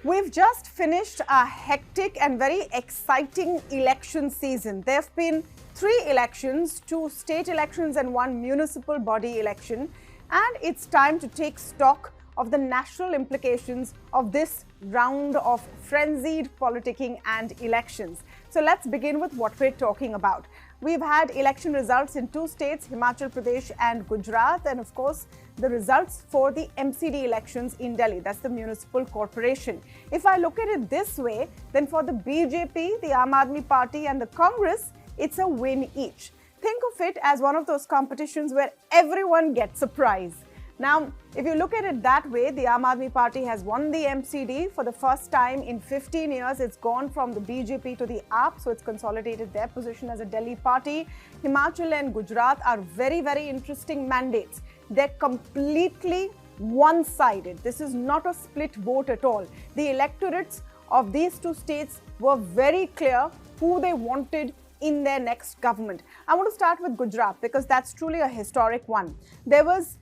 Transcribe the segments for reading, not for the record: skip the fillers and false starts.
We've just finished a hectic and very exciting election season. There have been 3 elections, 2 state elections and 1 municipal body election. And it's time to take stock of the national implications of this round of frenzied politicking and elections. So let's begin with what we're talking about. We've had election results in 2 states, Himachal Pradesh and Gujarat, and of course, the results for the MCD elections in Delhi, that's the municipal corporation. If I look at it this way, then for the BJP, the Aam Party and the Congress, it's a win each. Think of it as one of those competitions where everyone gets a prize. Now, if you look at it that way, the Aam Party has won the MCD for the first time in 15 years. It's gone from the BJP to the AAP, so it's consolidated their position as a Delhi party. Himachal and Gujarat are very, very interesting mandates. They're completely one-sided. This is not a split vote at all. The electorates of these 2 states were very clear who they wanted in their next government. I want to start with Gujarat because that's truly a historic one. There was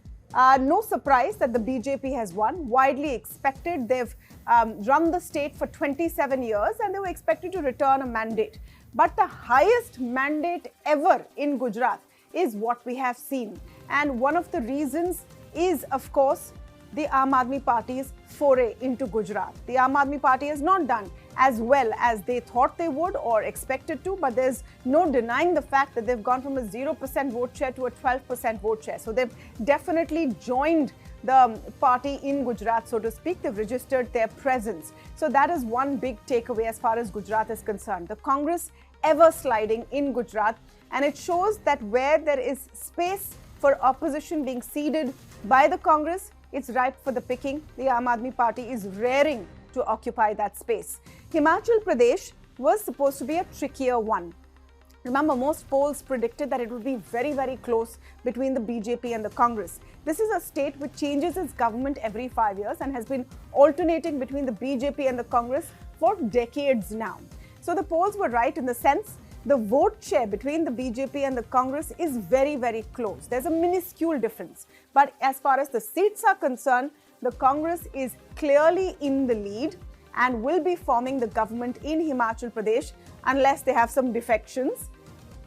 no surprise that the BJP has won, widely expected. They've run the state for 27 years and they were expected to return a mandate. But the highest mandate ever in Gujarat is what we have seen. And one of the reasons is, of course, the Aam Party's foray into Gujarat. The Aam Party has not done as well as they thought they would or expected to, but there's no denying the fact that they've gone from a 0% vote share to a 12% vote share. So they've definitely joined the party in Gujarat, so to speak. They've registered their presence. So that is one big takeaway as far as Gujarat is concerned. The Congress ever sliding in Gujarat, and it shows that where there is space for opposition being ceded by the Congress, it's ripe for the picking. The Aam Party is raring to occupy that space. Himachal Pradesh was supposed to be a trickier one. Remember, most polls predicted that it would be very, very close between the BJP and the Congress. This is a state which changes its government every 5 years and has been alternating between the BJP and the Congress for decades now. So the polls were right in the sense the vote share between the BJP and the Congress is very, very close. There's a minuscule difference. But as far as the seats are concerned, the Congress is clearly in the lead and will be forming the government in Himachal Pradesh unless they have some defections.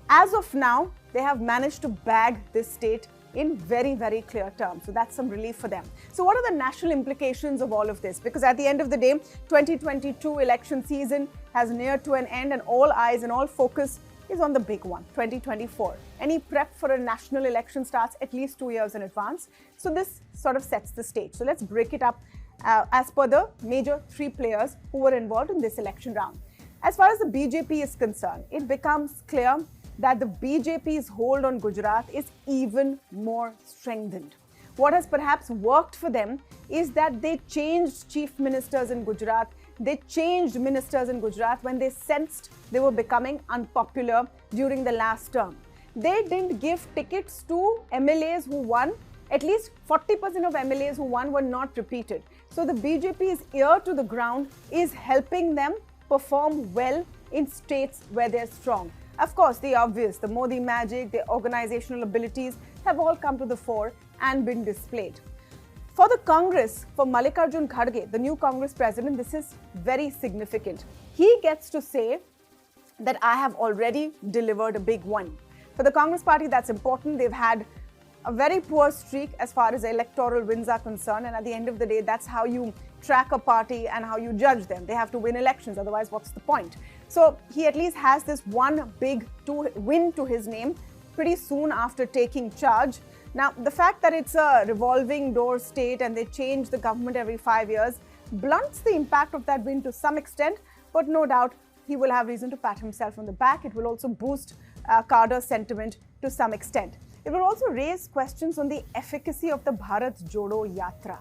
As of now, they have managed to bag this state in very, very clear terms. So that's some relief for them. So what are the national implications of all of this? Because at the end of the day, 2022 election season has neared to an end and all eyes and all focus is on the big one, 2024. Any prep for a national election starts at least 2 years in advance. So this sort of sets the stage. So let's break it up as per the major 3 players who were involved in this election round. As far as the BJP is concerned, it becomes clear that the BJP's hold on Gujarat is even more strengthened. What has perhaps worked for them is that they changed chief ministers in Gujarat. They changed ministers in Gujarat when they sensed they were becoming unpopular during the last term. They didn't give tickets to MLAs who won. At least 40% of MLAs who won were not repeated. So the BJP's ear to the ground is helping them perform well in states where they're strong. Of course, the obvious, the Modi magic, the organizational abilities have all come to the fore and been displayed. For the Congress, for Mallikarjun Kharge, the new Congress president, this is very significant. He gets to say that I have already delivered a big one. For the Congress party, that's important. They've had a very poor streak as far as electoral wins are concerned, and at the end of the day, that's how you track a party and how you judge them. They have to win elections, otherwise what's the point? So he at least has this one big win to his name pretty soon after taking charge. Now, the fact that it's a revolving door state and they change the government every 5 years blunts the impact of that win to some extent, but no doubt he will have reason to pat himself on the back. It will also boost Carter's sentiment to some extent. It will also raise questions on the efficacy of the Bharat Jodo Yatra.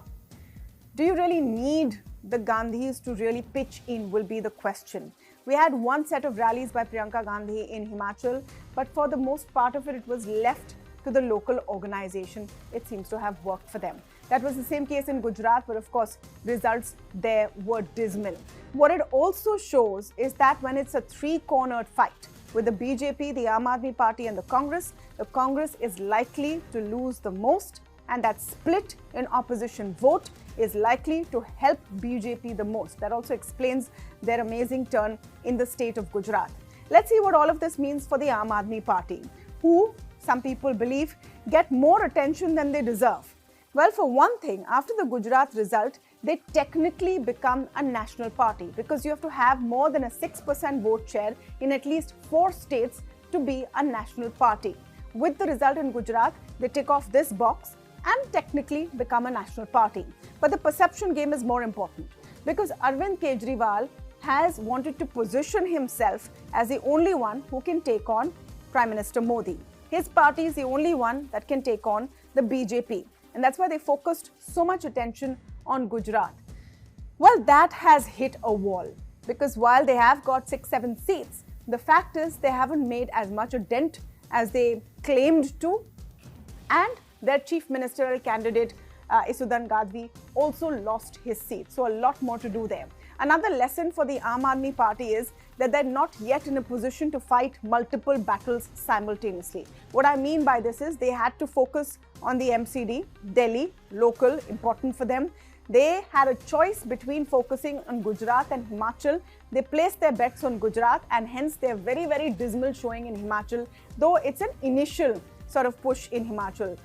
Do you really need the Gandhis to really pitch in will be the question. We had one set of rallies by Priyanka Gandhi in Himachal, but for the most part of it, it was left to the local organization. It seems to have worked for them. That was the same case in Gujarat, but of course, results there were dismal. What it also shows is that when it's a three-cornered fight with the BJP, the Aam Party and the Congress is likely to lose the most, and that split in opposition vote is likely to help BJP the most. That also explains their amazing turn in the state of Gujarat. Let's see what all of this means for the Aam Aadmi Party, who some people believe get more attention than they deserve. Well, for one thing, after the Gujarat result, they technically become a national party because you have to have more than a 6% vote share in at least 4 states to be a national party. With the result in Gujarat, they tick off this box and technically become a national party. But the perception game is more important because Arvind Kejriwal has wanted to position himself as the only one who can take on Prime Minister Modi. His party is the only one that can take on the BJP. And that's why they focused so much attention on Gujarat. Well, that has hit a wall because while they have got 6-7 seats, the fact is they haven't made as much a dent as they claimed to. And their chief ministerial candidate, Isudan Gadvi, also lost his seat. So a lot more to do there. Another lesson for the Aam Aadmi Party is that they're not yet in a position to fight multiple battles simultaneously. What I mean by this is they had to focus on the MCD, Delhi, local, important for them. They had a choice between focusing on Gujarat and Himachal. They placed their bets on Gujarat and hence they're very, very dismal showing in Himachal, though it's an initial sort of push in Himachal.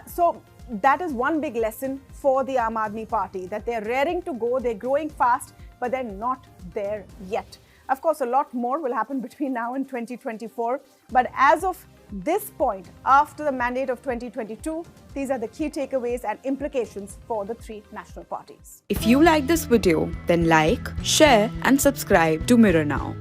So that is one big lesson for the Aam Aadmi Party, that they're raring to go, they're growing fast, but they're not there yet. Of course, a lot more will happen between now and 2024. But as of this point, after the mandate of 2022, these are the key takeaways and implications for the 3 national parties. If you like this video, then like, share and subscribe to Mirror Now.